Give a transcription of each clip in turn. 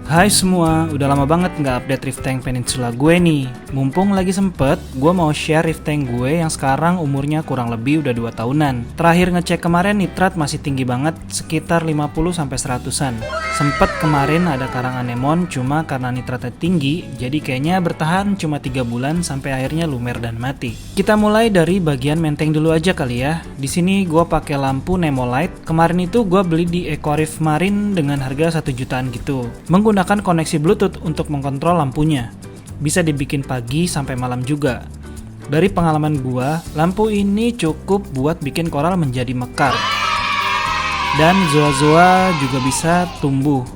Hai semua, udah lama banget nggak update Rift Tank Peninsula gue nih. Mumpung lagi sempet, gue mau share Rift Tank gue yang sekarang umurnya kurang lebih udah 2 tahunan. Terakhir ngecek kemarin nitrat masih tinggi banget, sekitar 50-100an. Sempet kemarin ada karang anemon, cuma karena nitratnya tinggi, jadi kayaknya bertahan cuma 3 bulan sampai akhirnya lumer dan mati. Kita mulai dari bagian menteng dulu aja kali ya. Di sini gue pakai lampu Nemolite. Kemarin itu gue beli di Equarif Marine dengan harga 1 jutaan gitu. Menggunakan koneksi Bluetooth untuk mengkontrol lampunya. Bisa dibikin pagi sampai malam juga. Dari pengalaman gua, lampu ini cukup buat bikin koral menjadi mekar. Dan zoa-zoa juga bisa tumbuh.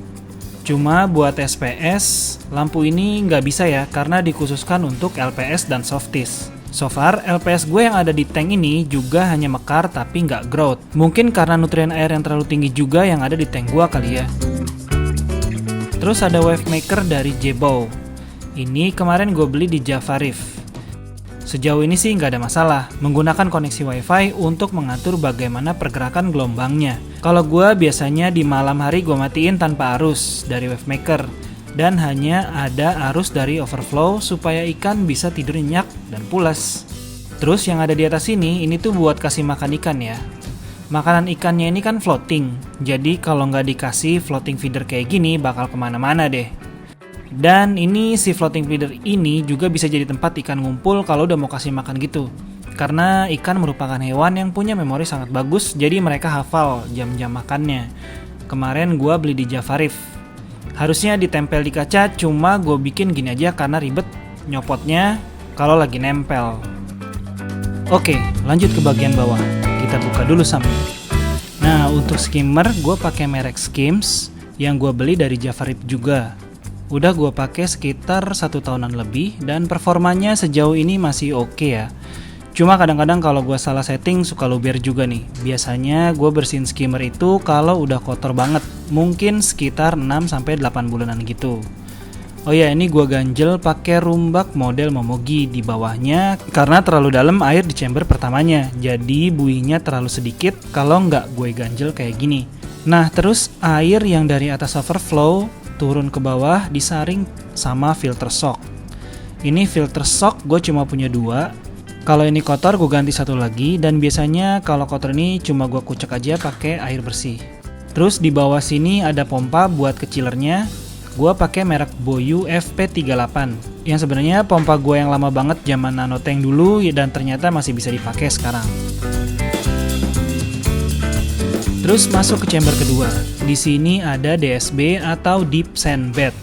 Cuma buat SPS, lampu ini nggak bisa ya karena dikhususkan untuk LPS dan softies. So far, LPS gue yang ada di tank ini juga hanya mekar tapi nggak growth. Mungkin karena nutrien air yang terlalu tinggi juga yang ada di tank gua kali ya. Terus ada Wavemaker dari Jebow. Ini kemarin gue beli di Java Reef. Sejauh ini sih nggak ada masalah, menggunakan koneksi wifi untuk mengatur bagaimana pergerakan gelombangnya. Kalau gue biasanya di malam hari gue matiin tanpa arus dari Wavemaker. Dan hanya ada arus dari overflow supaya ikan bisa tidur nyenyak dan pulas. Terus yang ada di atas ini tuh buat kasih makan ikan ya. Makanan ikannya ini kan floating, jadi kalau nggak dikasih floating feeder kayak gini bakal kemana-mana deh. Dan ini si floating feeder ini juga bisa jadi tempat ikan ngumpul kalau udah mau kasih makan gitu. Karena ikan merupakan hewan yang punya memori sangat bagus, jadi mereka hafal jam-jam makannya. Kemarin gua beli di Java Reef. Harusnya ditempel di kaca, cuma gue bikin gini aja karena ribet nyopotnya kalau lagi nempel. Oke, lanjut ke bagian bawah. Kita buka dulu samping. Nah, untuk skimmer gue pakai merek Skims yang gue beli dari Java Reef juga. Udah gue pakai sekitar 1 tahunan lebih dan performanya sejauh ini masih oke ya. Cuma kadang-kadang kalau gue salah setting suka luber juga nih. Biasanya gue bersihin skimmer itu kalau udah kotor banget, mungkin sekitar 6-8 bulanan gitu. Oh ya, ini gue ganjel pakai rumbak model Momogi di bawahnya karena terlalu dalam air di chamber pertamanya, jadi buihnya terlalu sedikit kalau nggak gue ganjel kayak gini. Nah, terus air yang dari atas overflow turun ke bawah disaring sama filter shock. Ini filter shock gue cuma punya 2. Kalau ini kotor gue ganti 1 lagi, dan biasanya kalau kotor ini cuma gue kucek aja pakai air bersih. Terus di bawah sini ada pompa buat kecillernya. Gue pakai merek Boyu FP38 yang sebenarnya pompa gue yang lama banget zaman nano tank dulu dan ternyata masih bisa dipakai sekarang. Terus masuk ke chamber kedua. Di sini ada DSB atau Deep Sand Bed.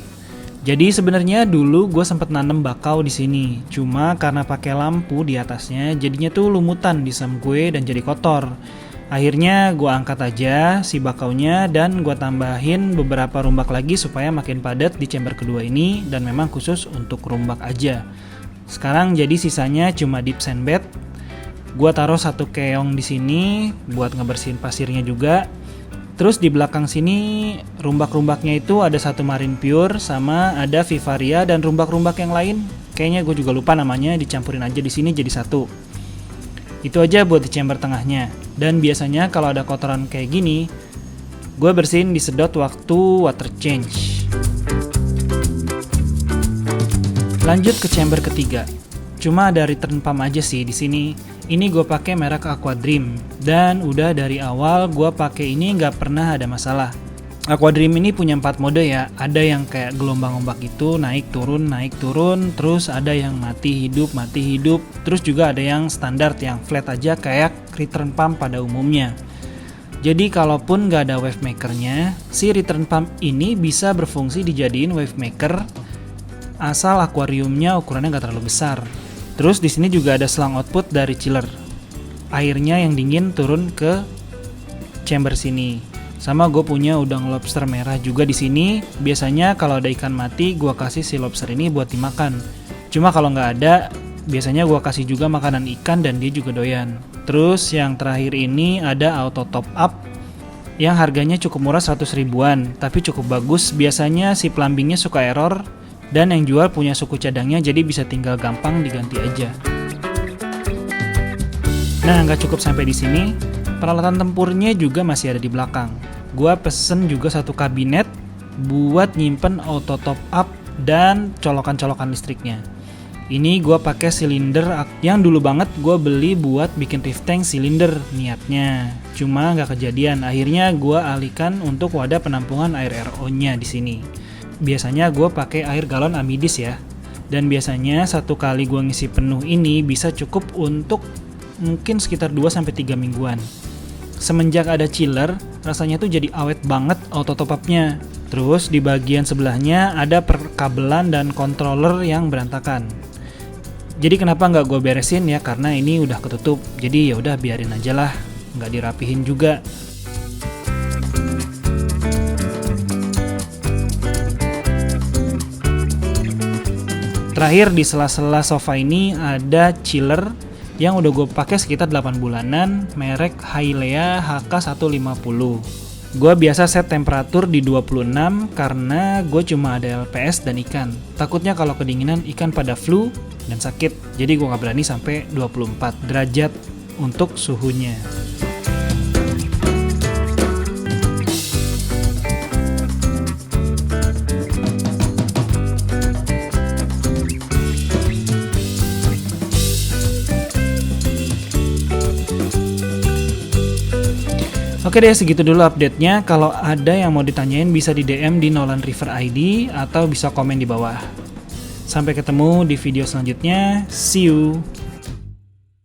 Jadi sebenarnya dulu gue sempet nanem bakau di sini. Cuma karena pakai lampu di atasnya, jadinya tuh lumutan di sam gue dan jadi kotor. Akhirnya gue angkat aja si bakaunya dan gue tambahin beberapa rumbak lagi supaya makin padat di chamber kedua ini, dan memang khusus untuk rumbak aja. Sekarang jadi sisanya cuma deep sand bed. Gue taruh 1 keong di sini buat ngebersihin pasirnya juga. Terus di belakang sini rumbak-rumbaknya itu ada 1 marine pure sama ada vivaria dan rumbak-rumbak yang lain. Kayaknya gue juga lupa namanya, dicampurin aja di sini jadi 1. Itu aja buat di chamber tengahnya. Dan biasanya kalau ada kotoran kayak gini, gue bersihin disedot waktu water change. Lanjut ke chamber ketiga. Cuma ada return pump aja sih di sini. Ini gue pakai merek Aqua Dream, dan udah dari awal gue pakai ini nggak pernah ada masalah. Aqua Dream ini punya 4 mode ya. Ada yang kayak gelombang ombak itu naik turun, terus ada yang mati hidup, terus juga ada yang standar yang flat aja kayak return pump pada umumnya. Jadi kalaupun nggak ada wavemakernya, si return pump ini bisa berfungsi dijadiin wavemaker asal akuariumnya ukurannya nggak terlalu besar. Terus di sini juga ada selang output dari chiller. Airnya yang dingin turun ke chamber sini. Sama gue punya udang lobster merah juga di sini. Biasanya kalau ada ikan mati, gue kasih si lobster ini buat dimakan. Cuma kalau nggak ada, biasanya gue kasih juga makanan ikan dan dia juga doyan. Terus yang terakhir ini ada auto top up yang harganya cukup murah 100 ribuan, tapi cukup bagus. Biasanya si plumbingnya suka error dan yang jual punya suku cadangnya, jadi bisa tinggal gampang diganti aja. Nah, nggak cukup sampai di sini. Peralatan tempurnya juga masih ada di belakang. Gua pesen juga 1 kabinet buat nyimpen auto top up dan colokan-colokan listriknya. Ini gue pakai silinder yang dulu banget gue beli buat bikin reef tank silinder niatnya. Cuma nggak kejadian. Akhirnya gue alihkan untuk wadah penampungan air RO-nya di sini. Biasanya gue pakai air galon Amidis ya. Dan biasanya satu kali gue ngisi penuh ini bisa cukup untuk mungkin sekitar 2-3 mingguan. Semenjak ada chiller, rasanya tuh jadi awet banget auto top up-nya. Terus di bagian sebelahnya ada perkabelan dan controller yang berantakan. Jadi kenapa nggak gue beresin ya, karena ini udah ketutup. Jadi ya udah biarin aja lah, nggak dirapihin juga. Terakhir di sela-sela sofa ini ada chiller yang udah gue pakai sekitar 8 bulanan, merek Hailea HK150. Gue biasa set temperatur di 26 karena gue cuma ada LPS dan ikan. Takutnya kalau kedinginan ikan pada flu dan sakit, jadi gue gak berani sampai 24 derajat untuk suhunya. Oke deh, segitu dulu update-nya. Kalau ada yang mau ditanyain bisa di DM di Nolan River ID atau bisa komen di bawah. Sampai ketemu di video selanjutnya. See you!